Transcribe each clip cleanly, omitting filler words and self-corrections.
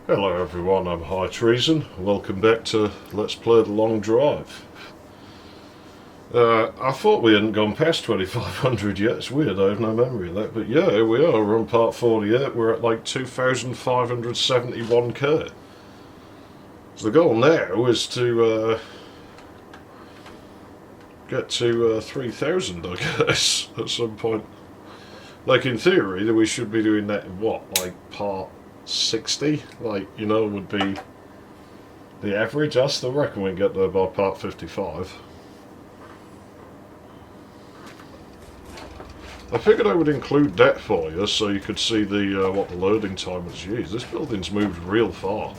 Hello everyone, I'm High Treason. Welcome back to Let's Play The Long Drive. I thought we hadn't gone past 2500 yet. It's weird, I have no memory of that. But yeah, here we are. We're on part 48. We're at like 2571k. So the goal now is to get to 3000, I guess, at some point. Like in theory, we should be doing that in what, like part 60? Like, you know, would be the average. I still reckon we can get there by part 55. I figured I would include that for you so you could see the what the loading time is. Jeez, this building's moved real far.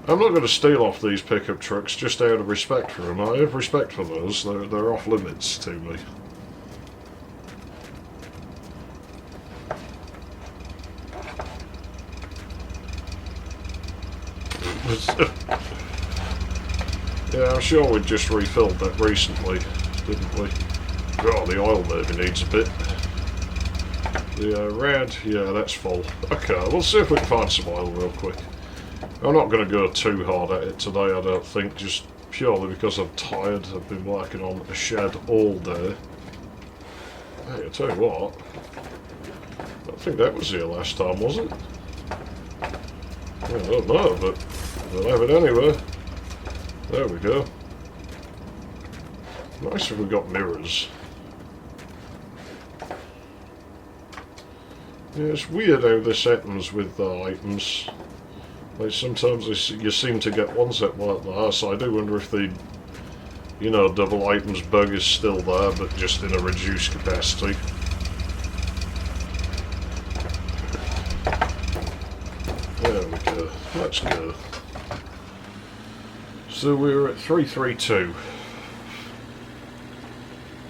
I'm not going to steal off these pickup trucks just out of respect for them. I have respect for those. They're off limits to me. Yeah, I'm sure we just refilled that recently, didn't we? Oh, the oil maybe needs a bit. The red, yeah, that's full. Okay, we'll see if we can find some oil real quick. I'm not going to go too hard at it today, I don't think, just purely because I'm tired. I've been working on a shed all day. Hey, I tell you what, I think that was here last time, was it? I don't know, but we'll have it anyway. There we go. Nice if we got mirrors. Yeah, it's weird how this happens with items. Like sometimes you seem to get ones that work there, so I do wonder if the, you know, double items bug is still there, but just in a reduced capacity. There we go. Let's go. So we're at 332.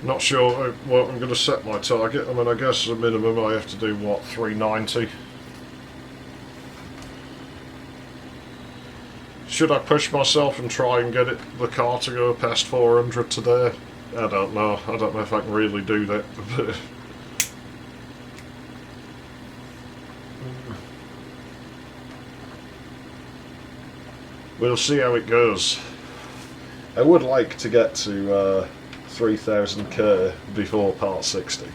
Not sure what I'm going to set my target. I mean, I guess as a minimum I have to do, what, 390? Should I push myself and try and get the car to go past 400 today? I don't know. I don't know if I can really do that. We'll see how it goes. I would like to get to 3000k before part 60.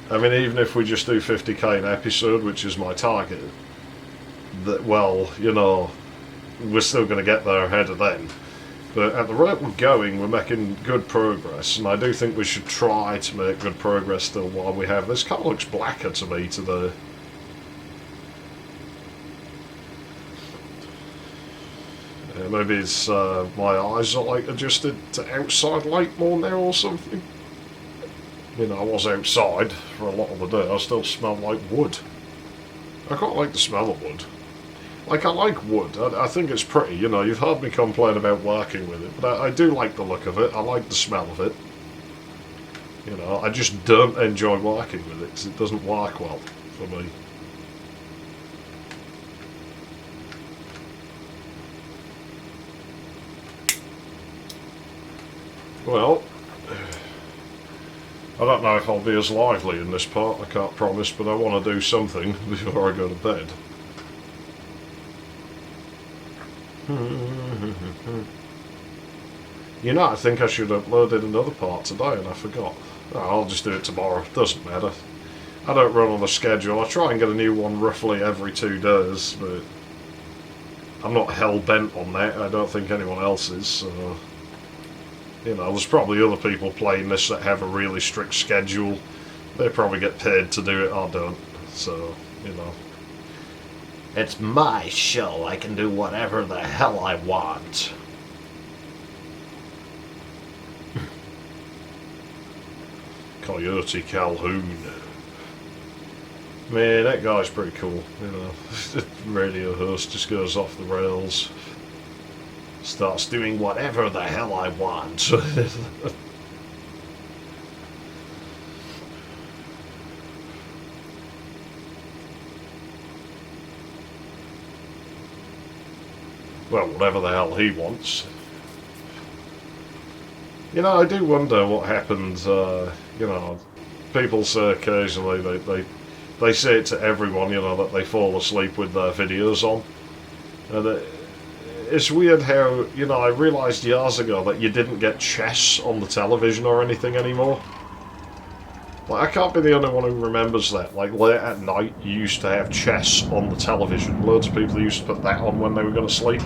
I mean, even if we just do 50k an episode, which is my target, that, well, you know, we're still going to get there ahead of then. But at the rate we're going, we're making good progress, and I do think we should try to make good progress still while we have. This car looks blacker to me today. Maybe it's my eyes are like adjusted to outside light more now or something. You know, I was outside for a lot of the day. I still smell like wood. I quite like the smell of wood. Like, I like wood. I think it's pretty. You know, you've heard me complain about working with it, but I do like the look of it. I like the smell of it. You know, I just don't enjoy working with it because it doesn't work well for me. Well, I don't know if I'll be as lively in this part, I can't promise, but I want to do something before I go to bed. You know, I think I should have uploaded another part today and I forgot. Oh, I'll just do it tomorrow, doesn't matter. I don't run on a schedule. I try and get a new one roughly every 2 days, but I'm not hell-bent on that. I don't think anyone else is, so... You know, there's probably other people playing this that have a really strict schedule. They probably get paid to do it, I don't. So, you know. It's my show, I can do whatever the hell I want. Coyote Calhoun. Man, that guy's pretty cool, you know. Radio host just goes off the rails. Starts doing whatever the hell I want. Well, whatever the hell he wants. You know, I do wonder what happens, you know, people say occasionally they say it to everyone, you know, that they fall asleep with their videos on. And it's weird how, I realised years ago that you didn't get chess on the television or anything anymore. Like, I can't be the only one who remembers that. Like, late at night, you used to have chess on the television. Loads of people used to put that on when they were going to sleep.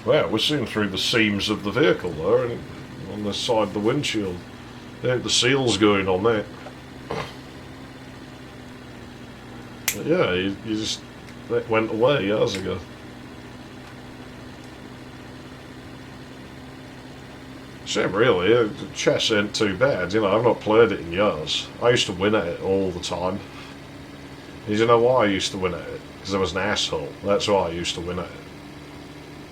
Well, we're seeing through the seams of the vehicle there, and on the side of the windshield. I think the seal's going on there. But yeah, you just... That went away years ago. Shame, really. Chess ain't too bad. I've not played it in years. I used to win at it all the time. And you know why I used to win at it? Because I was an asshole. That's why I used to win at it.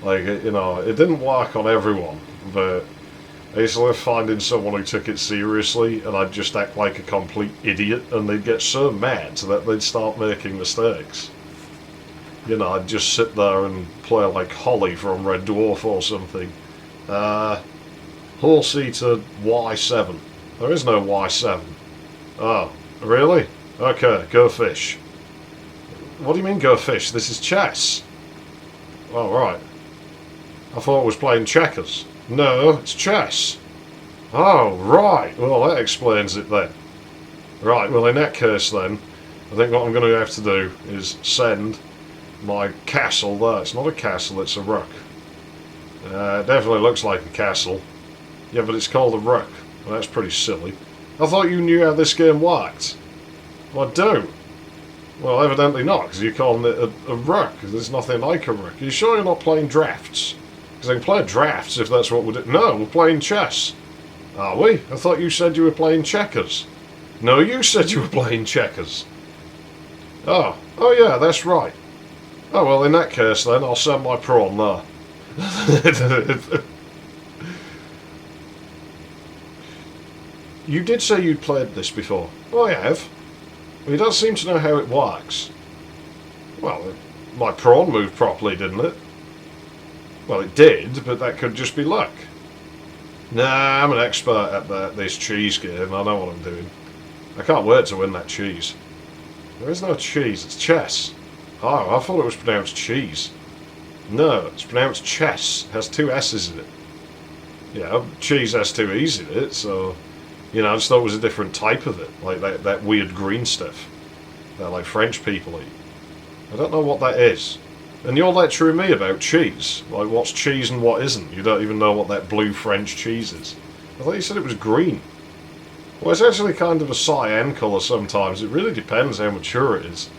Like, it didn't work on everyone, but I used to love finding someone who took it seriously, and I'd just act like a complete idiot, and they'd get so mad that they'd start making mistakes. I'd just sit there and play like Holly from Red Dwarf or something. Horsey to Y7. There is no Y7. Oh, really? Okay, go fish. What do you mean go fish? This is chess. Oh, right. I thought I was playing checkers. No, it's chess. Oh, right. Well, that explains it then. Right, well, in that case then, I think what I'm going to have to do is send my castle there. It's not a castle, it's a rook. It definitely looks like a castle. Yeah, but it's called a rook. Well, that's pretty silly. I thought you knew how this game worked. Well, I do. Well, evidently not, because you're calling it a rook. There's nothing like a rook. Are you sure you're not playing drafts? Because I can play drafts if that's what we're doing. No, we're playing chess. Are we? I thought you said you were playing checkers. No, you said you were playing checkers. Oh yeah, that's right. Oh, well, in that case then, I'll send my prawn there. You did say you'd played this before. Well, I have. Well, you don't seem to know how it works. Well, my prawn moved properly, didn't it? Well, it did, but that could just be luck. Nah, I'm an expert at this cheese game. I know what I'm doing. I can't wait to win that cheese. There is no cheese, it's chess. Oh, I thought it was pronounced cheese. No, it's pronounced chess. It has two S's in it. Yeah, cheese has two E's in it, so... I just thought it was a different type of it. Like that weird green stuff. That, like, French people eat. I don't know what that is. And you're lecturing me about cheese. Like, what's cheese and what isn't? You don't even know what that blue French cheese is. I thought you said it was green. Well, it's actually kind of a cyan colour sometimes. It really depends how mature it is.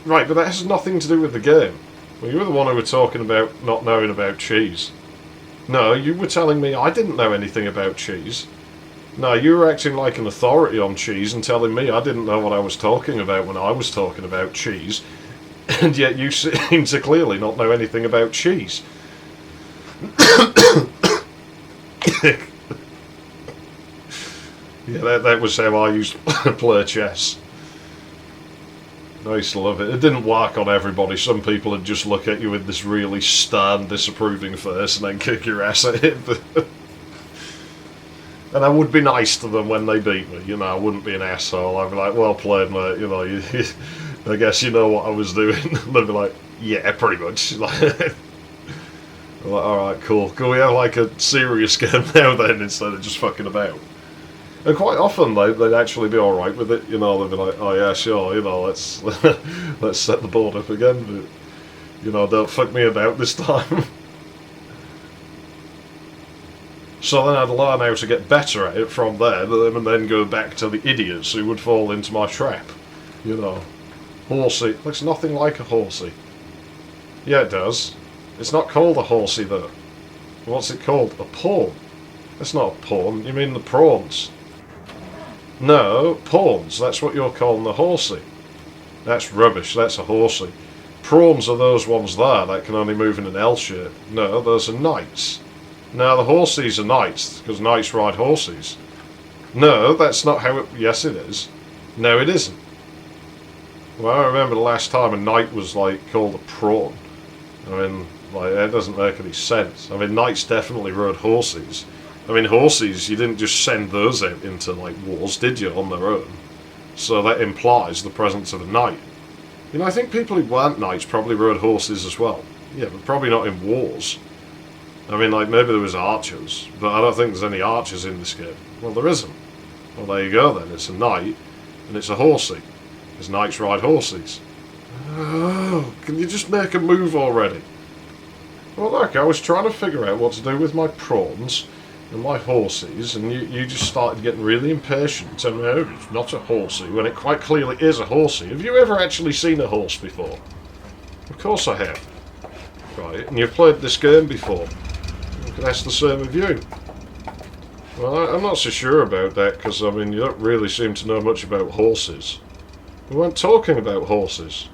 Right, but that has nothing to do with the game. Well, you were the one who were talking about not knowing about cheese. No, you were telling me I didn't know anything about cheese. No, you were acting like an authority on cheese and telling me I didn't know what I was talking about when I was talking about cheese. And yet you seem to clearly not know anything about cheese. Yeah, that was how I used to play chess. I used to love it. It didn't work on everybody. Some people would just look at you with this really stern, disapproving face and then kick your ass at it. And I would be nice to them when they beat me. I wouldn't be an asshole. I'd be like, well played, mate. I guess you know what I was doing. They'd be like, yeah, pretty much. I'm like, alright, cool. Can we have like a serious game now then, instead of just fucking about? And quite often they'd actually be alright with it, they'd be like, oh yeah, sure, let's let's set the board up again, but, don't fuck me about this time. So then I'd learn how to get better at it from there, and then go back to the idiots who would fall into my trap. Horsey. Looks nothing like a horsey. Yeah, it does. It's not called a horsey, though. What's it called? A pawn. That's not a pawn. You mean the prawns. No, pawns. That's what you're calling the horsey. That's rubbish. That's a horsey. Prawns are those ones there that can only move in an L shape. No, those are knights. No, the horses are knights, because knights ride horses. No, that's not how it... Yes, it is. No, it isn't. Well, I remember the last time a knight was, called a prawn. That doesn't make any sense. Knights definitely rode horses. Horses, you didn't just send those out into, wars, did you, on their own? So that implies the presence of a knight. You know, I think people who weren't knights probably rode horses as well. Yeah, but probably not in wars. I mean, like, maybe there was archers, but I don't think there's any archers in this game. Well, there isn't. Well, there you go then. It's a knight, and it's a horsey. Because knights ride horses. Oh, can you just make a move already? Well, look, I was trying to figure out what to do with my prawns and my horses, and you just started getting really impatient, telling me, oh, it's not a horsey, when it quite clearly is a horsey. Have you ever actually seen a horse before? Of course I have. Right, and you've played this game before. I could ask the same of you. Well, I'm not so sure about that, because, I mean, you don't really seem to know much about horses. We weren't talking about horses.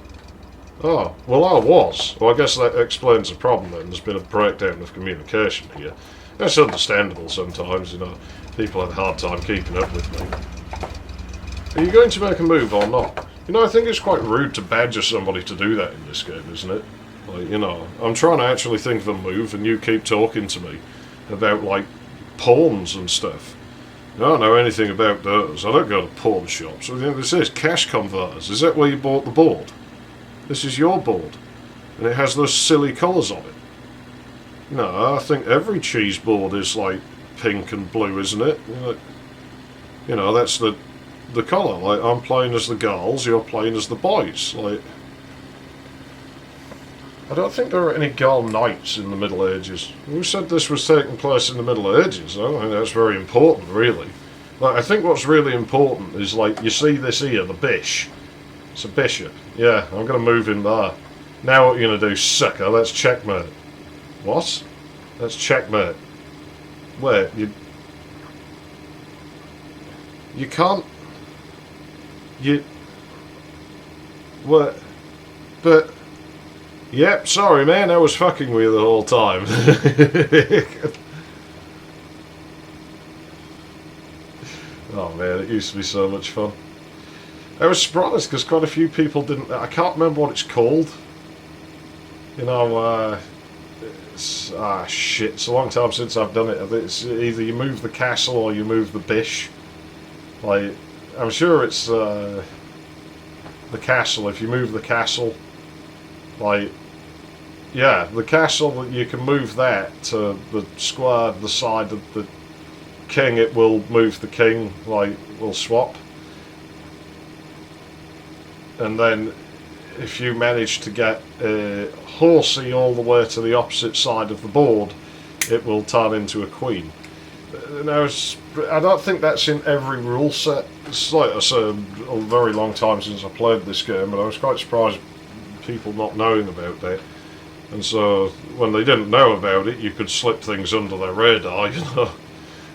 Oh, well, I was. Well, I guess that explains the problem then. There's been a breakdown of communication here. That's understandable sometimes, you know. People have a hard time keeping up with me. Are you going to make a move or not? You know, I think it's quite rude to badger somebody to do that in this game, isn't it? Like, you know, I'm trying to actually think of a move and you keep talking to me about, like, pawns and stuff. I don't know anything about those. I don't go to pawn shops. I think this is cash converters. Is that where you bought the board? This is your board. And it has those silly colours on it. No, I think every cheese board is like pink and blue, isn't it? You know, that's the colour. Like, I'm playing as the girls, you're playing as the boys. Like, I don't think there are any girl knights in the Middle Ages. Who said this was taking place in the Middle Ages? I don't think that's very important, really. Like, I think what's really important is, like, you see this here, the bish. It's a bishop. Yeah, I'm going to move in there. Now what are you going to do, sucker? That's checkmate. What? That's checkmate. Wait, you can't... What? But... Yep, sorry man, I was fucking with you the whole time. Oh man, it used to be so much fun. I was surprised because quite a few people didn't... I can't remember what it's called. You know, shit, it's a long time since I've done it. It's either you move the castle or you move the bish. Like, I'm sure it's the castle. If you move the castle, like... Yeah, the castle, you can move that to the square, the side of the king, it will move the king, like, will swap. And then, if you manage to get horsey all the way to the opposite side of the board, it will turn into a queen. Now, I don't think that's in every rule set. It's like I said, a very long time since I played this game, and I was quite surprised people not knowing about that. And so, when they didn't know about it, you could slip things under their radar, you know.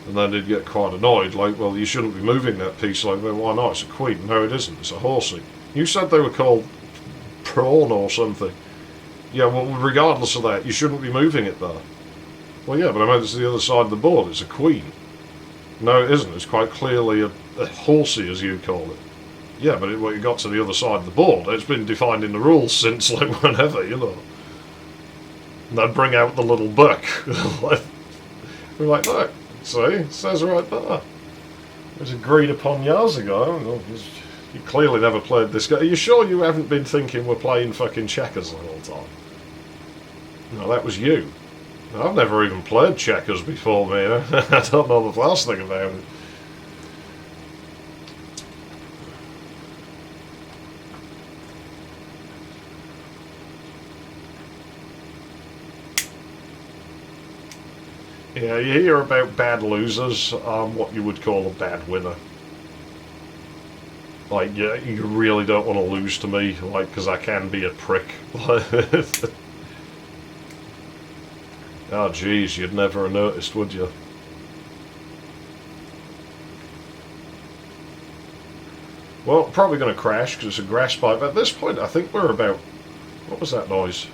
And then they'd get quite annoyed, like, well, you shouldn't be moving that piece. Like, well, why not? It's a queen. No, it isn't. It's a horsey. You said they were called prawn or something. Yeah, well, regardless of that, you shouldn't be moving it there. Well, yeah, but I meant it's the other side of the board. It's a queen. No, it isn't. It's quite clearly a horsey, as you call it. Yeah, but when you got to the other side of the board, it's been defined in the rules since, like, whenever, you know. And they'd bring out the little book. We're like, look, see, it says right there. It was agreed upon years ago. You clearly never played this game. Are you sure you haven't been thinking we're playing fucking checkers the whole time? No, that was you. I've never even played checkers before, man. I don't know the last thing about it. Yeah, you hear about bad losers. I'm what you would call a bad winner. Like, yeah, you really don't want to lose to me, like, because I can be a prick. Oh, jeez, you'd never have noticed, would you? Well, probably going to crash because it's a grass pipe. At this point, I think we're about... What was that noise?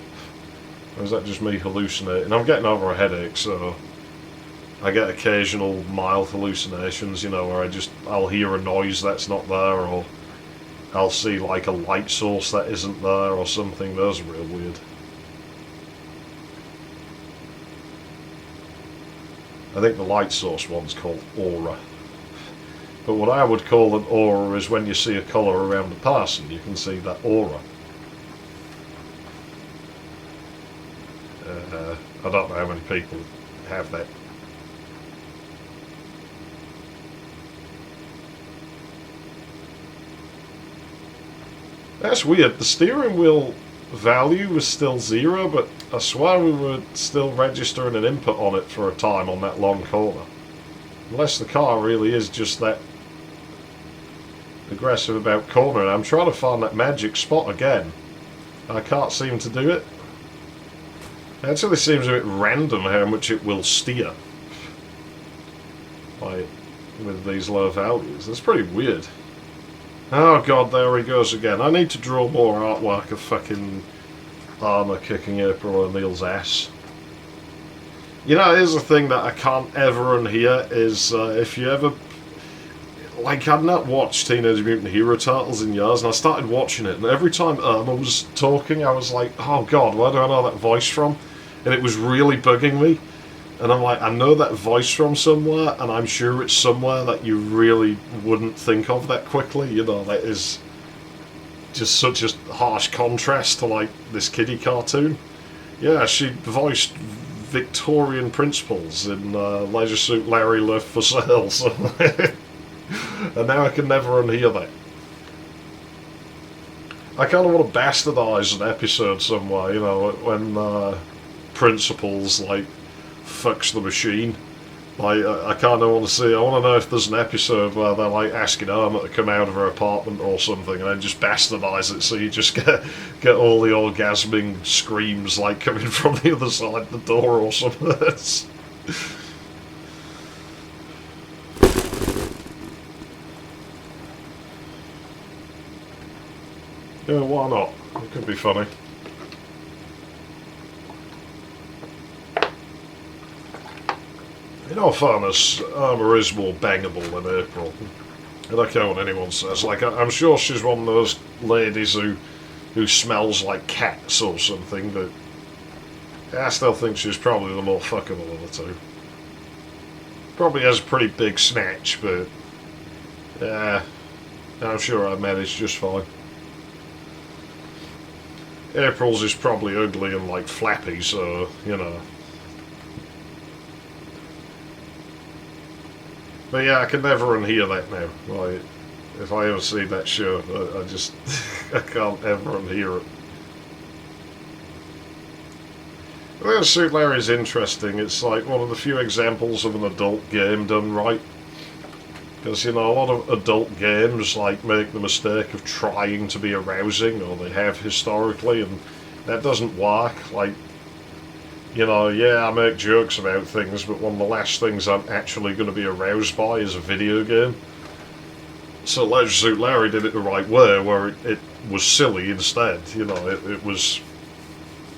Or was that just me hallucinating? I'm getting over a headache, so... I get occasional mild hallucinations, you know, where I'll hear a noise that's not there, or I'll see like a light source that isn't there, or something. Those are real weird. I think the light source one's called Aura. But what I would call an aura is when you see a colour around a person, you can see that aura. I don't know how many people have that. That's weird. The steering wheel value was still 0, but I swear we were still registering an input on it for a time on that long corner. Unless the car really is just that aggressive about cornering. I'm trying to find that magic spot again. I can't seem to do it. It actually seems a bit random how much it will steer. Like, with these low values. That's pretty weird. Oh god, there he goes again. I need to draw more artwork of fucking armour kicking April O'Neil's ass. You know, here's the thing that I can't ever unhear is if you ever... Like, I'd not watched Teenage Mutant Hero Turtles in years, and I started watching it, and every time Irma was talking, I was like, oh god, where do I know that voice from? And it was really bugging me. And I'm like, I know that voice from somewhere, and I'm sure it's somewhere that you really wouldn't think of that quickly. You know, that is just such a harsh contrast to, like, this kiddie cartoon. Yeah, she voiced Victorian principals in Leisure Suit Larry Left for Sale, so and now I can never unhear that. I kind of want to bastardise an episode somewhere, you know, when principals, like, fucks the machine. Like, I kind of want to see, I want to know if there's an episode where they're, like, asking Irma to come out of her apartment or something, and then just bastardise it so you just get all the orgasming screams, like, coming from the other side of the door or something. Yeah, why not? It could be funny. In all fairness, Irma is more bangable than April. I don't care what anyone says. Like, I'm sure she's one of those ladies who smells like cats or something, but I still think she's probably the more fuckable of the two. Probably has a pretty big snatch, but yeah, I'm sure I managed just fine. April's is probably ugly and, like, flappy, so, you know. But yeah, I can never unhear that now. Like, if I ever see that show, I just I can't ever unhear it. Well, Suit Larry is interesting. It's like one of the few examples of an adult game done right. Because, you know, a lot of adult games, like, make the mistake of trying to be arousing, or they have historically, and that doesn't work. Like, you know, yeah, I make jokes about things, but one of the last things I'm actually going to be aroused by is a video game. So Leisure Suit Larry did it the right way, where it was silly instead. You know, it was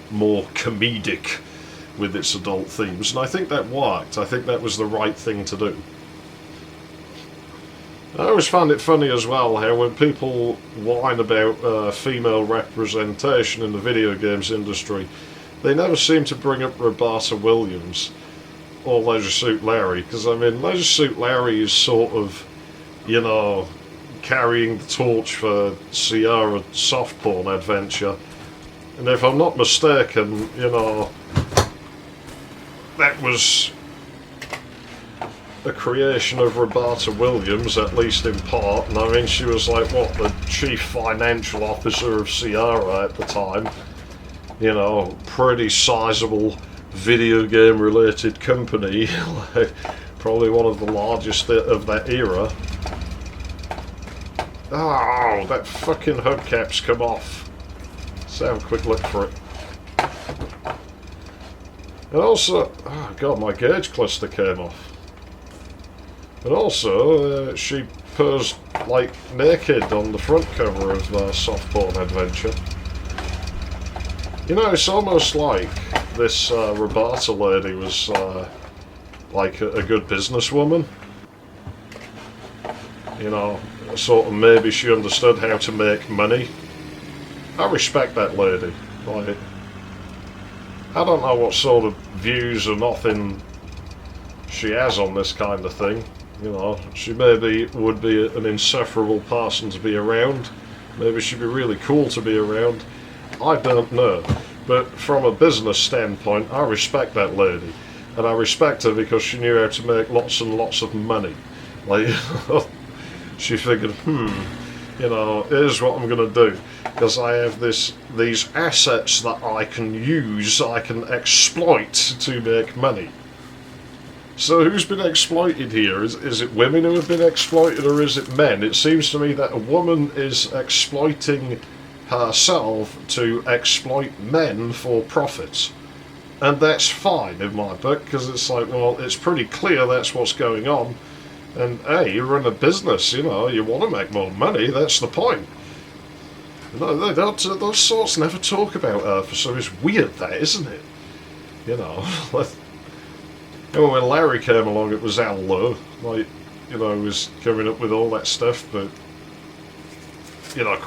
more comedic with its adult themes, and I think that worked. I think that was the right thing to do. I always find it funny as well how when people whine about female representation in the video games industry, they never seem to bring up Roberta Williams or Leisure Suit Larry, because, I mean, Leisure Suit Larry is sort of, you know, carrying the torch for Sierra soft porn adventure, and if I'm not mistaken, you know, that was a creation of Roberta Williams, at least in part, and I mean, she was like, what, the chief financial officer of Sierra at the time. You know, pretty sizable video game related company, like, probably one of the largest of that era. Oh, that fucking hubcap's come off. Let's have a quick look for it. And also, oh god, my gauge cluster came off. And also, she posed, like, naked on the front cover of Soft Porn Adventure. You know, it's almost like this Roberta lady was like a good businesswoman. You know, sort of maybe she understood how to make money. I respect that lady. Like, I don't know what sort of views or nothing she has on this kind of thing. You know, she maybe would be an insufferable person to be around. Maybe she'd be really cool to be around. I don't know. But from a business standpoint, I respect that lady. And I respect her because she knew how to make lots and lots of money. Like, she figured, you know, here's what I'm going to do. Because I have these assets that I can use, I can exploit to make money. So who's been exploited here? Is it women who have been exploited, or is it men? It seems to me that a woman is exploiting herself to exploit men for profits. And that's fine in my book, because it's like, well, it's pretty clear that's what's going on. And hey, you run a business, you know, you want to make more money, that's the point. No, they don't, those sorts never talk about her, so it's weird that, isn't it? You know, when Larry came along, it was Al Lowe, like, you know, he was coming up with all that stuff, but, you know,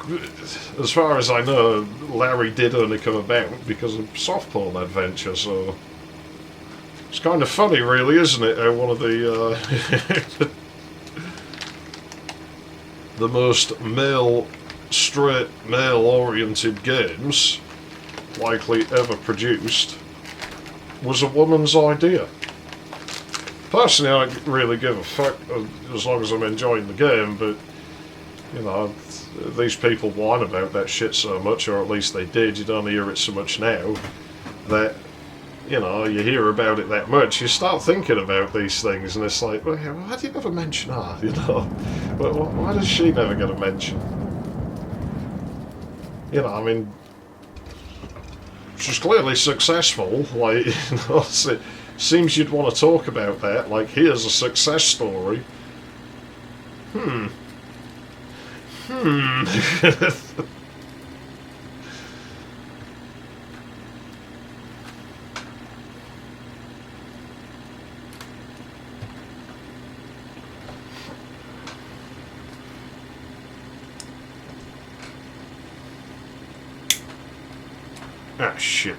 as far as I know, Larry did only come about because of soft porn adventure, so it's kind of funny, really, isn't it, how one of the, the most straight male-oriented games likely ever produced was a woman's idea. Personally, I don't really give a fuck as long as I'm enjoying the game, but, you know, these people whine about that shit so much, or at least they did, you don't hear it so much now, that, you know, you hear about it that much, you start thinking about these things, and it's like, well, why do you never mention her, you know? Why does she never get a mention? You know, I mean, she's clearly successful, like, you know, it seems you'd want to talk about that, like, here's a success story. Ah, shit.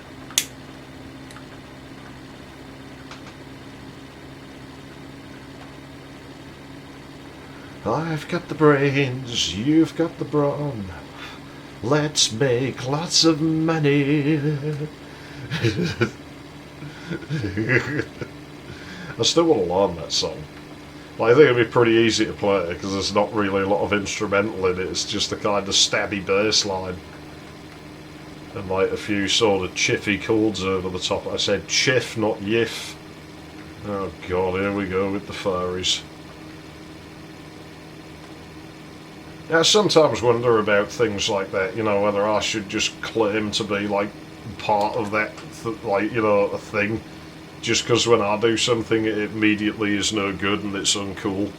I've got the brains, you've got the brawn. Let's make lots of money. I still want to learn that song. Like, I think it'd be pretty easy to play because there's not really a lot of instrumental in it. It's just a kind of stabby bass line. And like a few sort of chiffy chords over the top. I said chiff, not yiff. Oh god, here we go with the furries. I sometimes wonder about things like that, you know, whether I should just claim to be, like, part of that, like, you know, a thing. Just because when I do something, it immediately is no good and it's uncool.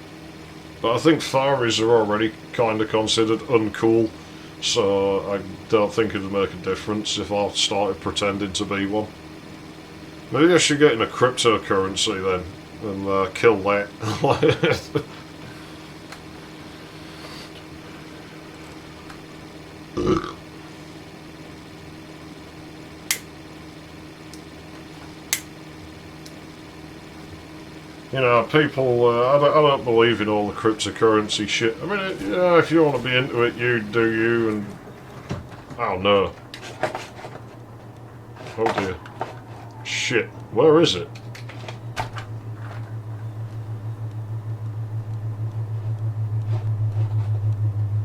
But I think furries are already kind of considered uncool. So I don't think it'd make a difference if I started pretending to be one. Maybe I should get in a cryptocurrency then, and kill that. You know, people, I don't believe in all the cryptocurrency shit. I mean, you know, if you want to be into it, you do you, and I don't know. Oh dear. Shit, where is it?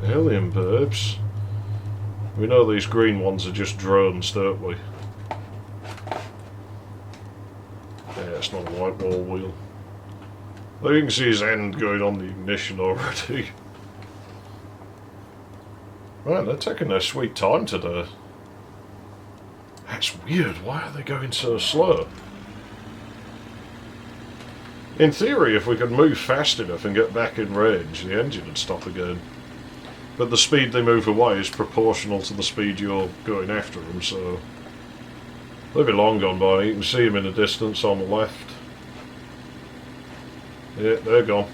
Alien babes. We know these green ones are just drones, don't we? Yeah, it's not a white wall wheel. Well, you can see his end going on the ignition already. Right, they're taking their sweet time today. That's weird, why are they going so slow? In theory, if we could move fast enough and get back in range, the engine would stop again. But the speed they move away is proportional to the speed you're going after them, so they'll be long gone by. You can see them in the distance on the left. Yeah, they're gone.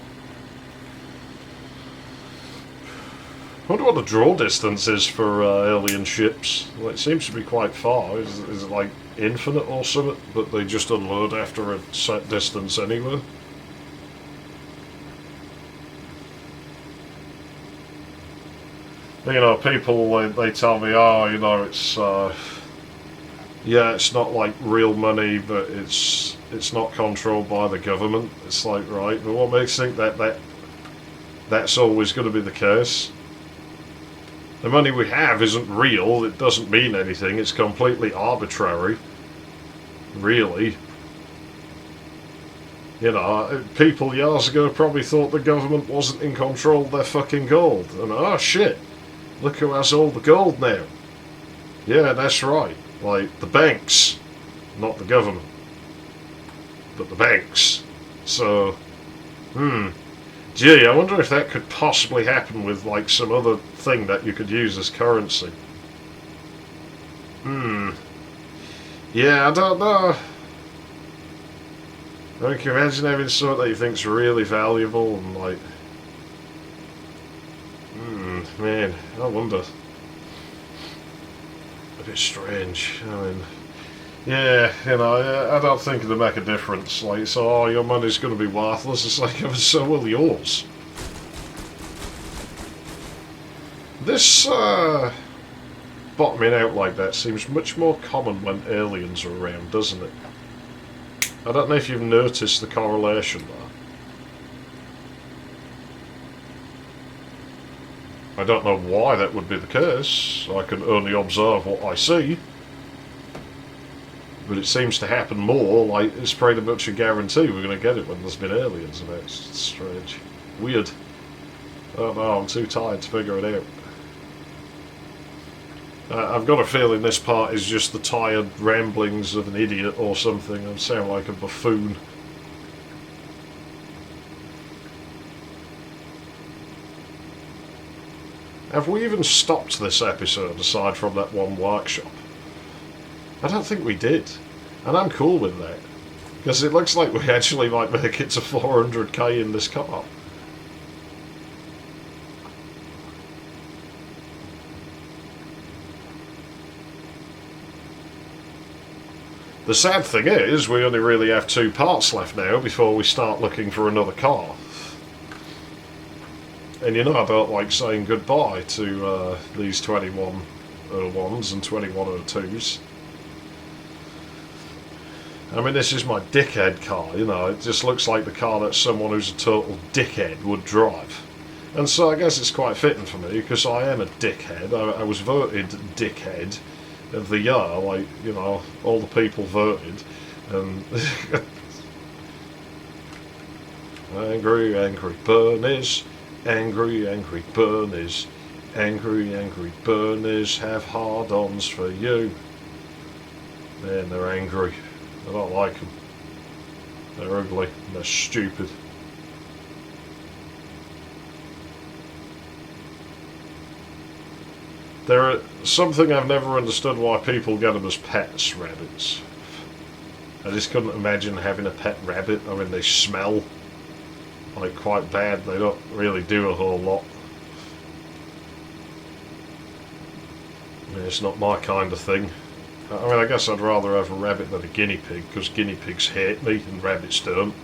I wonder what the draw distance is for alien ships. Well, it seems to be quite far. Is it like infinite or something? But they just unload after a set distance anyway. You know, people, they tell me, oh, you know, it's, yeah, it's not like real money, but it's not controlled by the government. It's like, right, but what makes you think that's always going to be the case? The money we have isn't real, it doesn't mean anything, it's completely arbitrary. Really. You know, people years ago probably thought the government wasn't in control of their fucking gold. And oh shit, look who has all the gold now. Yeah, that's right. Like, the banks. Not the government. But the banks. So, gee, I wonder if that could possibly happen with, like, some other thing that you could use as currency. Yeah, I don't know. I mean, can you imagine having something that you think's really valuable and, like... man, I wonder. A bit strange. I mean... Yeah, you know, I don't think it'll make a difference. Like, so, oh, your money's going to be worthless. It's like, so will yours. This, bottoming out like that seems much more common when aliens are around, doesn't it? I don't know if you've noticed the correlation there. I don't know why that would be the case. I can only observe what I see. But it seems to happen more, like it's pretty much a guarantee we're going to get it when there's been aliens about. It's strange. Weird. I don't know, I'm too tired to figure it out. I've got a feeling this part is just the tired ramblings of an idiot or something. I sound like a buffoon. Have we even stopped this episode aside from that one workshop? I don't think we did. And I'm cool with that. Because it looks like we actually might make it to 400k in this car. The sad thing is, we only really have 2 parts left now before we start looking for another car. And you know I don't like saying goodbye to these 2101s and 2102s. I mean, this is my dickhead car, you know, it just looks like the car that someone who's a total dickhead would drive. And so I guess it's quite fitting for me, because I am a dickhead. I was voted dickhead of the year, like, you know, all the people voted. And angry, angry Bernies, angry, angry Bernies, angry, angry Bernies have hard-ons for you. Man, they're angry. I don't like them. They're ugly and they're stupid. They're something I've never understood why people get them as pets, rabbits. I just couldn't imagine having a pet rabbit. I mean, they smell like quite bad. They don't really do a whole lot. I mean, it's not my kind of thing. I mean, I guess I'd rather have a rabbit than a guinea pig, because guinea pigs hate me and rabbits don't.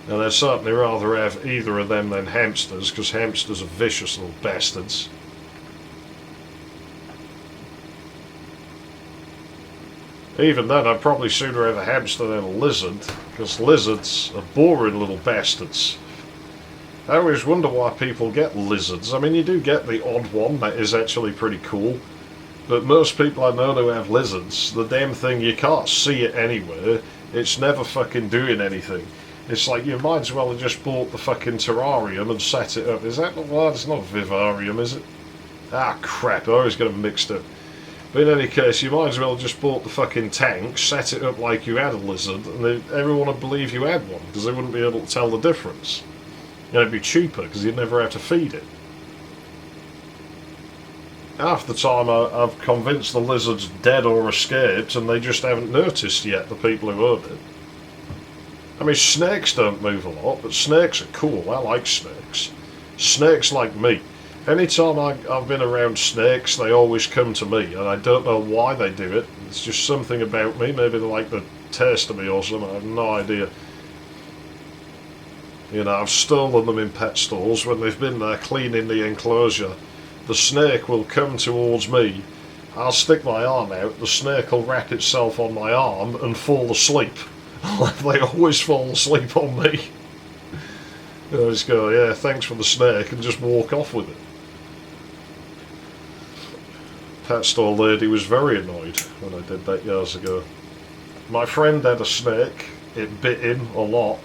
And I'd certainly rather have either of them than hamsters, because hamsters are vicious little bastards. Even then, I'd probably sooner have a hamster than a lizard, because lizards are boring little bastards. I always wonder why people get lizards. I mean, you do get the odd one that is actually pretty cool. But most people I know who have lizards, the damn thing, you can't see it anywhere. It's never fucking doing anything. It's like, you might as well have just bought the fucking terrarium and set it up. Is that the word? It's not vivarium, is it? Ah, crap, I always get them mixed up. But in any case, you might as well have just bought the fucking tank, set it up like you had a lizard, and everyone would believe you had one, because they wouldn't be able to tell the difference. And it'd be cheaper, because you'd never have to feed it. Half the time I've convinced the lizard's dead or escaped, and they just haven't noticed yet, the people who own it. I mean, snakes don't move a lot, but snakes are cool. I like snakes. Snakes like me. Anytime I've been around snakes, they always come to me, and I don't know why they do it. It's just something about me. Maybe they like the taste of me or something. I have no idea. You know, I've stolen them in pet stores when they've been there cleaning the enclosure. the snake will come towards me, I'll stick my arm out, the snake will wrap itself on my arm and fall asleep. They always fall asleep on me. I just go, yeah, thanks for the snake, and just walk off with it. Pet store lady was very annoyed when I did that years ago. My friend had a snake, it bit him a lot,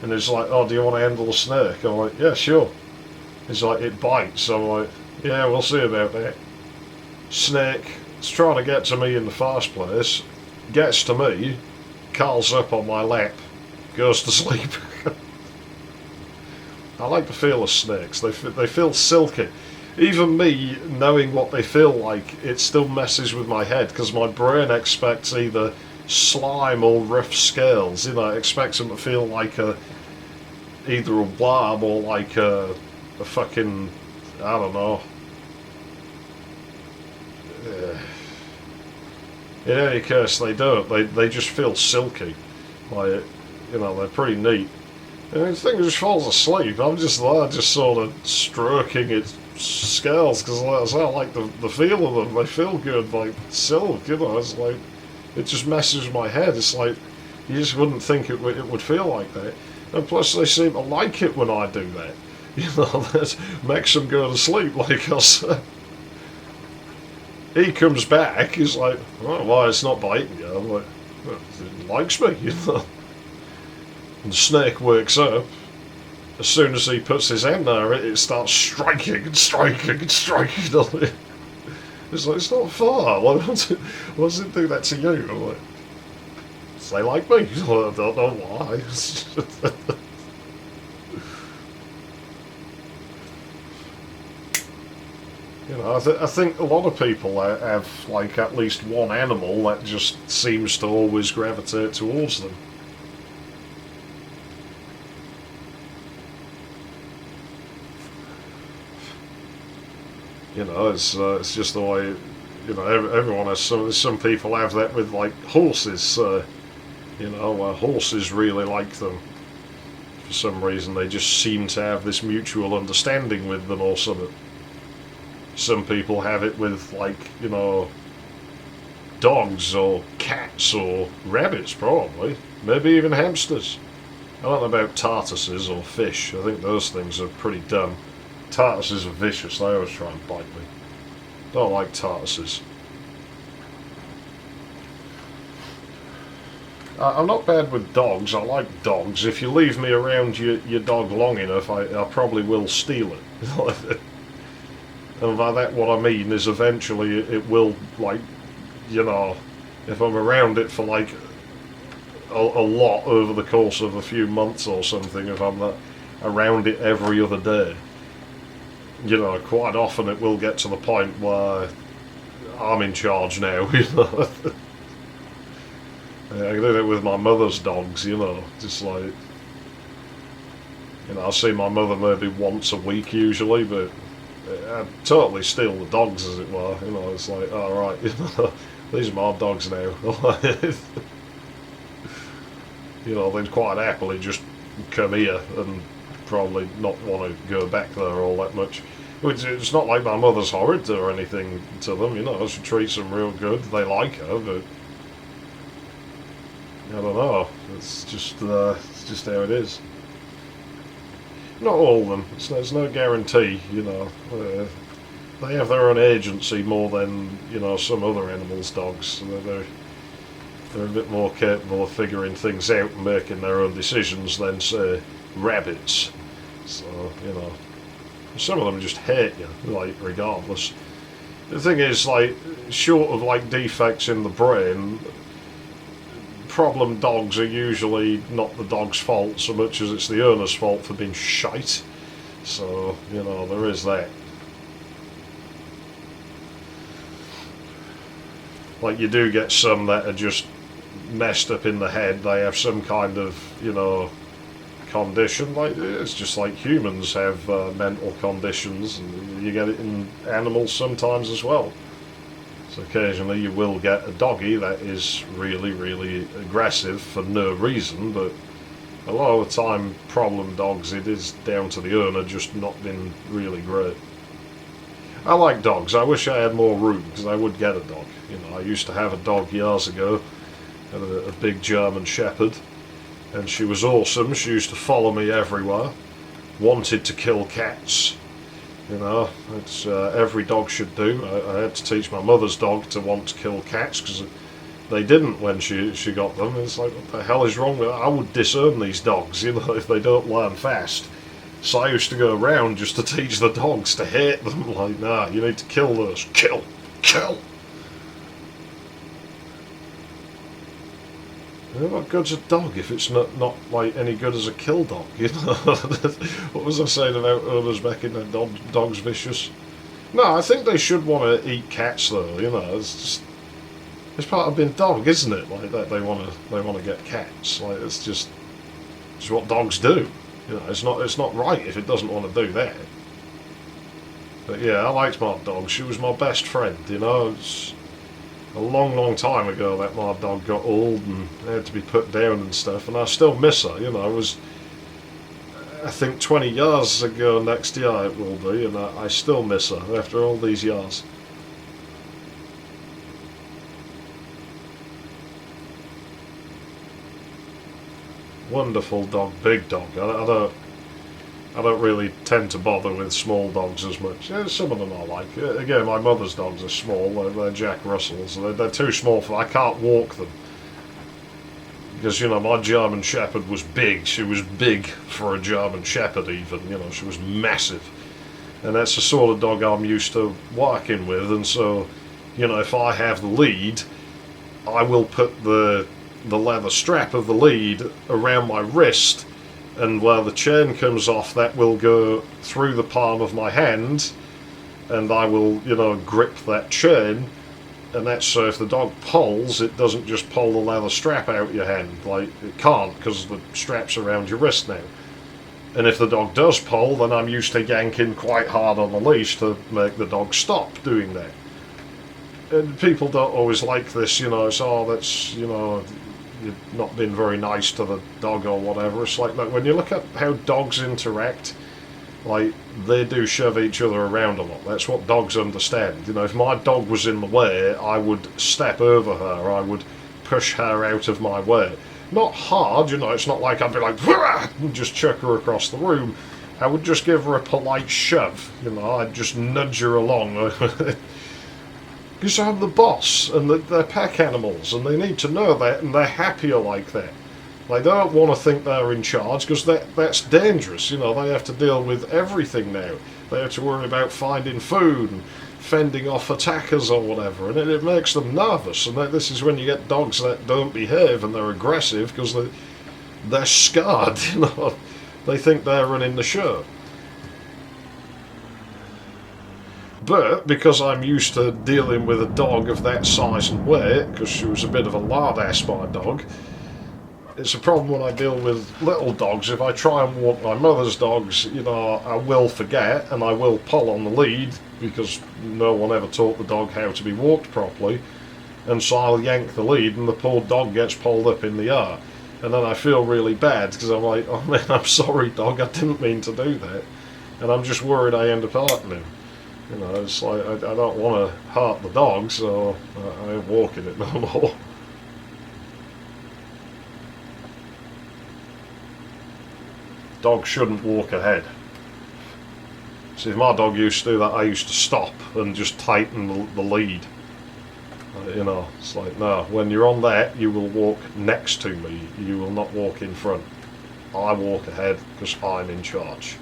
and he's like, oh, do you want to handle the snake? I'm like, yeah, sure. He's like, it bites. I'm like, yeah, we'll see about that. Snake, it's trying to get to me in the first place, gets to me, curls up on my lap, goes to sleep. I like the feel of snakes. They feel silky. Even me knowing what they feel like, it still messes with my head because my brain expects either slime or rough scales. You know, it expects them to feel like either a blob or like a fucking, I don't know. In any case, they don't. They just feel silky. Like, you know, they're pretty neat. And the thing just falls asleep. I'm just there, just sort of stroking its scales because I like the feel of them. They feel good, like silk. You know, it's like it just messes with my head. It's like you just wouldn't think it would feel like that. And plus, they seem to like it when I do that. You know, that makes them go to sleep. Like I said. He comes back, he's like, oh, why it's not biting you? I'm like, well, it likes me, you know. And the snake wakes up. As soon as he puts his hand there, it starts striking and striking and striking on it. It's like, it's not far. Why does it do that to you? I'm like, they like me. I don't know why. You know, I think a lot of people have like at least one animal that just seems to always gravitate towards them. You know, it's just the way. You know, everyone has some people have that with like horses. You know, horses really like them. For some reason, they just seem to have this mutual understanding with them or something. Some people have it with, like, you know, dogs or cats or rabbits, probably. Maybe even hamsters. I don't know about tortoises or fish. I think those things are pretty dumb. Tortoises are vicious. They always try and bite me. Don't like tortoises. I'm not bad with dogs. I like dogs. If you leave me around your dog long enough, I probably will steal it. And by that what I mean is eventually it will, like, you know, if I'm around it for like a lot over the course of a few months or something, if I'm not around it every other day, you know, quite often it will get to the point where I'm in charge now, you know. I do it with my mother's dogs, you know, just like, you know, I see my mother maybe once a week usually, but I totally steal the dogs, as it were. You know, it's like, all right, you know, these are my dogs now. You know, they'd quite happily just come here and probably not want to go back there all that much. It's not like my mother's horrid or anything to them, you know. She treats them real good. They like her, but I don't know. It's just how it is. Not all of them. There's no guarantee, you know. They have their own agency more than, you know, some other animals' dogs. They're a bit more capable of figuring things out and making their own decisions than, say, rabbits. So, you know, some of them just hate you, like, regardless. The thing is, like, short of, like, defects in the brain, problem dogs are usually not the dog's fault so much as it's the owner's fault for being shite. So, you know, there is that. Like, you do get some that are just messed up in the head. They have some kind of, you know, condition. Like, it's just like humans have mental conditions, and you get it in animals sometimes as well. So occasionally you will get a doggy that is really, really aggressive for no reason, but a lot of the time problem dogs, it is down to the owner just not being really great. I like dogs. I wish I had more room, because I would get a dog. You know, I used to have a dog years ago, a big German Shepherd, and she was awesome. She used to follow me everywhere, wanted to kill cats. You know, it's every dog should do. I had to teach my mother's dog to want to kill cats, because they didn't when she got them. It's like, what the hell is wrong with that? I would disown these dogs, you know, if they don't learn fast. So I used to go around just to teach the dogs to hate them. Like, nah, you need to kill those. Kill! Kill! You know, what good's a dog if it's not like any good as a kill dog, you know? What was I saying about owners making their dogs vicious? No, I think they should want to eat cats though, you know, it's part of being dog, isn't it? Like that they want to get cats. Like it's what dogs do. You know, it's not right if it doesn't want to do that. But yeah, I liked my dog. She was my best friend, you know. It's a long, long time ago that my dog got old and had to be put down and stuff, and I still miss her, you know. It was, I think, 20 years ago next year it will be, and I still miss her after all these years. Wonderful dog, big dog. I don't really tend to bother with small dogs as much. Yeah, some of them I like. Again, my mother's dogs are small. They're Jack Russells. They're too small for. I can't walk them because you know my German Shepherd was big. She was big for a German Shepherd, even. You know, she was massive, and that's the sort of dog I'm used to working with. And so, you know, if I have the lead, I will put the leather strap of the lead around my wrist, and where the chain comes off, that will go through the palm of my hand, and I will, you know, grip that chain, and that's so if the dog pulls, it doesn't just pull the leather strap out your hand. Like, it can't, because the strap's around your wrist now. And if the dog does pull, then I'm used to yanking quite hard on the leash to make the dog stop doing that. And people don't always like this, you know, it's, oh, that's, you know, you've not been very nice to the dog or whatever. It's like, look, when you look at how dogs interact, like, they do shove each other around a lot. That's what dogs understand. You know, if my dog was in the way, I would step over her, I would push her out of my way. Not hard, you know, it's not like I'd be like, and just chuck her across the room. I would just give her a polite shove, you know, I'd just nudge her along. Because I'm the boss, and they're pack animals, and they need to know that, and they're happier like that. They don't want to think they're in charge, because that's dangerous. You know, they have to deal with everything now. They have to worry about finding food and fending off attackers or whatever, and it makes them nervous. And this is when you get dogs that don't behave and they're aggressive, because they're scarred. You know, they think they're running the show. But because I'm used to dealing with a dog of that size and weight, because she was a bit of a lard ass, my dog, it's a problem when I deal with little dogs. If I try and walk my mother's dogs, you know, I will forget and I will pull on the lead, because no one ever taught the dog how to be walked properly, and so I'll yank the lead and the poor dog gets pulled up in the air. And then I feel really bad, because I'm like, oh man, I'm sorry dog, I didn't mean to do that. And I'm just worried I end up hurting him. You know, it's like, I don't want to hurt the dog, so I ain't walking it no more. Dogs shouldn't walk ahead. See, if my dog used to do that, I used to stop and just tighten the lead. You know, it's like, no, when you're on that, you will walk next to me, you will not walk in front. I walk ahead because I'm in charge.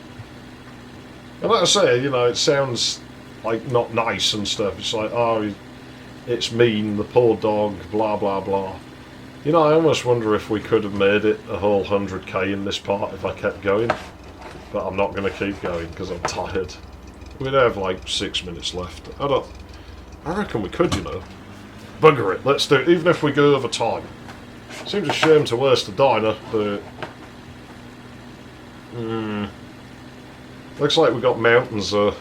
And like I say, you know, it sounds like not nice and stuff. It's like, oh, it's mean, the poor dog, blah blah blah. You know, I almost wonder if we could have made it a whole 100k in this part if I kept going. But I'm not going to keep going because I'm tired. We'd have like 6 minutes left. I reckon we could, you know. Bugger it, let's do it, even if we go over time. Seems a shame to waste the diner, but looks like we've got mountains there.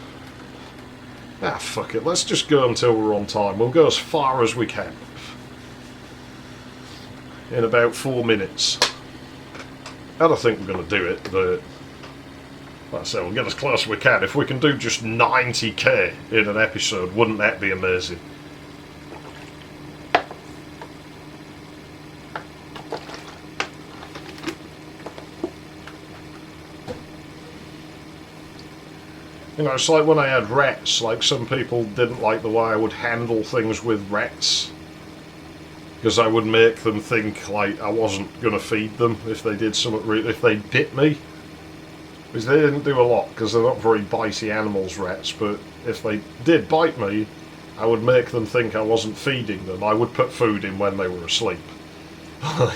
Ah, fuck it, let's just go until we're on time. We'll go as far as we can. In about 4 minutes. I don't think we're going to do it, but Like I say, we'll get as close as we can. If we can do just 90k in an episode, wouldn't that be amazing? You know, it's like when I had rats, like some people didn't like the way I would handle things with rats. Because I would make them think like I wasn't going to feed them if they did something, if they bit me. Because they didn't do a lot, because they're not very bitey animals, rats, but if they did bite me, I would make them think I wasn't feeding them. I would put food in when they were asleep.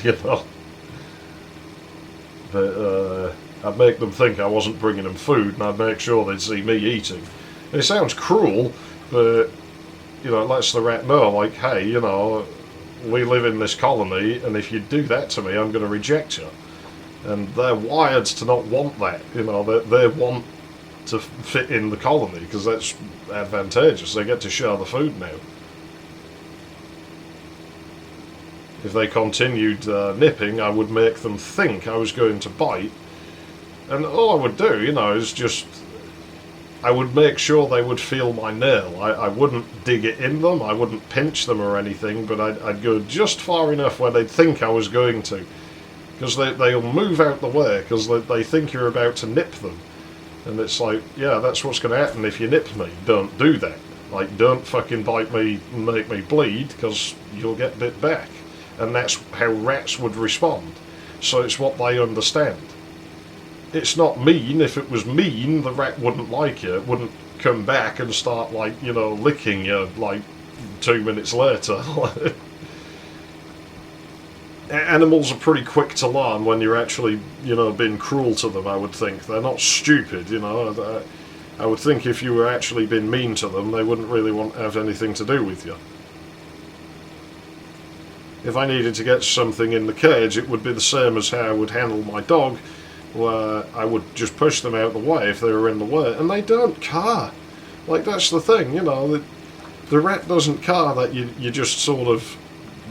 You know? But, I'd make them think I wasn't bringing them food, and I'd make sure they'd see me eating. And it sounds cruel, but, you know, it lets the rat know, like, hey, you know, we live in this colony, and if you do that to me, I'm going to reject you. And they're wired to not want that, you know, they want to fit in the colony, because that's advantageous. They get to share the food now. If they continued nipping, I would make them think I was going to bite. And all I would do, you know, is just... I would make sure they would feel my nail. I wouldn't dig it in them, I wouldn't pinch them or anything, but I'd go just far enough where they'd think I was going to. Because they'll move out the way, because they think you're about to nip them. And it's like, yeah, that's what's going to happen if you nip me. Don't do that. Like, don't fucking bite me and make me bleed, because you'll get bit back. And that's how rats would respond. So it's what they understand. It's not mean. If it was mean, the rat wouldn't like you. It wouldn't come back and start, like, you know, licking you, like, 2 minutes later. Animals are pretty quick to learn when you're actually, you know, being cruel to them, I would think. They're not stupid, you know. I would think if you were actually being mean to them, they wouldn't really want to have anything to do with you. If I needed to get something in the cage, it would be the same as how I would handle my dog, where I would just push them out of the way if they were in the way, and they don't care. Like, that's the thing, you know, the rat doesn't care that you just sort of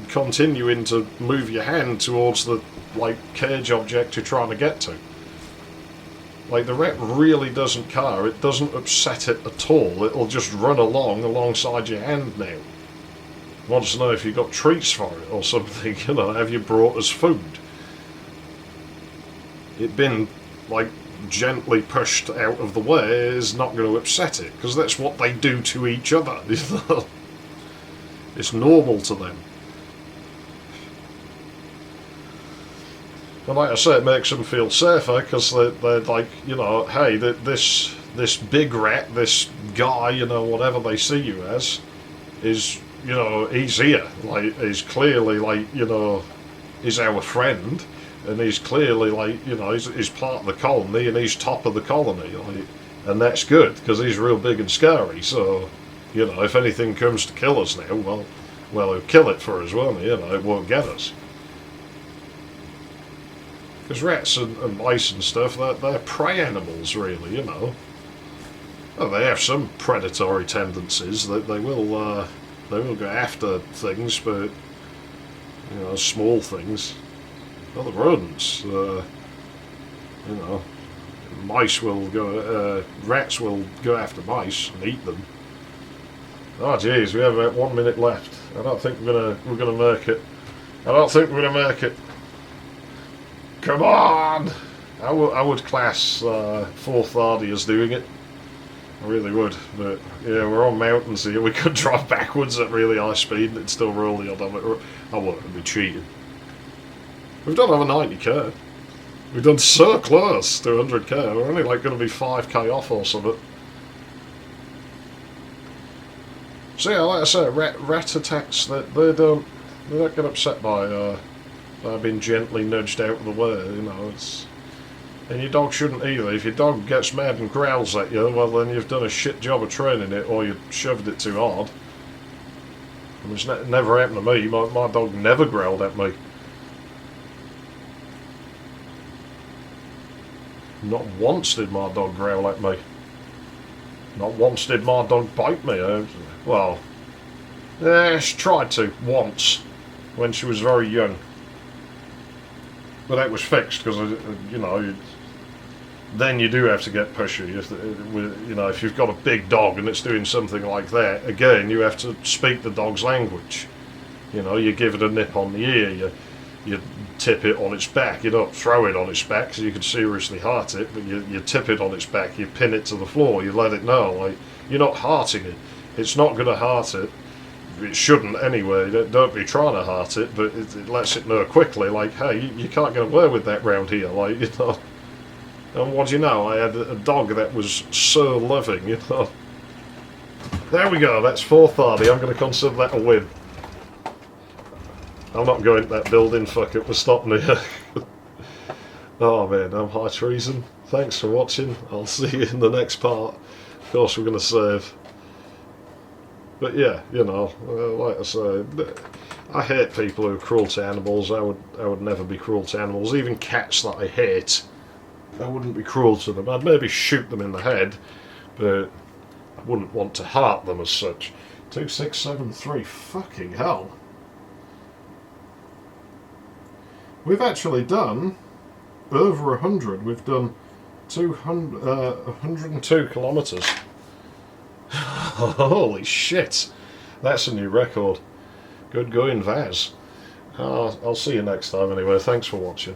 continuing to move your hand towards the, like, cage object you're trying to get to. Like, the rat really doesn't care. It doesn't upset it at all. It'll just run along alongside your hand now. It wants to know if you've got treats for it or something, you know, have you brought us food? It been, like, gently pushed out of the way is not going to upset it, because that's what they do to each other, you know? It's normal to them. And like I say, it makes them feel safer, because they're like, you know, hey, this big rat, this guy, you know, whatever they see you as, is, you know, he's here. Like, he's clearly, like, you know, he's our friend, and he's clearly, like, you know, he's part of the colony, and he's top of the colony, like, and that's good, because he's real big and scary, so, you know, if anything comes to kill us now, well, he'll kill it for us, won't he? You know, it won't get us. Because rats and mice and stuff, they're prey animals, really, you know. Well, they have some predatory tendencies. They will go after things, but, you know, small things. Well, the rodents, you know, mice will go, rats will go after mice and eat them. Oh, jeez, we have about 1 minute left. I don't think we're gonna make it. I don't think we're gonna make it. Come on! I would class 430 as doing it. I really would, but yeah, we're on mountains here. We could drive backwards at really high speed and it'd still roll the odometer. I wouldn't be cheating. We've done over 90k. We've done so close to 100k. We're only like going to be 5k off or something. So yeah, like I say, rat attacks, they don't get upset by being gently nudged out of the way, you know. And your dog shouldn't either. If your dog gets mad and growls at you, well then you've done a shit job of training it, or you shoved it too hard. And it's never happened to me. My dog never growled at me. Not once did my dog growl at me. Not once did my dog bite me. Well, yeah, she tried to, once, when she was very young. But that was fixed, because, you know, then you do have to get pushy. You know, if you've got a big dog and it's doing something like that, again, you have to speak the dog's language. You know, you give it a nip on the ear, you tip it on its back. You don't throw it on its back because you could seriously hurt it, but you tip it on its back, you pin it to the floor, you let it know, like, you're not hurting it. It's not going to hurt it. It shouldn't anyway. Don't be trying to hurt it, but it lets it know quickly, like, hey, you can't get away with that round here, like, you know. And what do you know, I had a dog that was so loving, you know. There we go, that's 4:30. I'm going to consider that a win. I'm not going to that building, fuck it, we're stopping here. Oh man, I'm high treason. Thanks for watching, I'll see you in the next part. Of course we're going to save. But yeah, you know, like I say, I hate people who are cruel to animals. I would never be cruel to animals. Even cats that I hate, I wouldn't be cruel to them. I'd maybe shoot them in the head, but I wouldn't want to hurt them as such. 2673, fucking hell. We've actually done over 100. We've done 102 kilometres. Holy shit. That's a new record. Good going, Vaz. I'll see you next time anyway. Thanks for watching.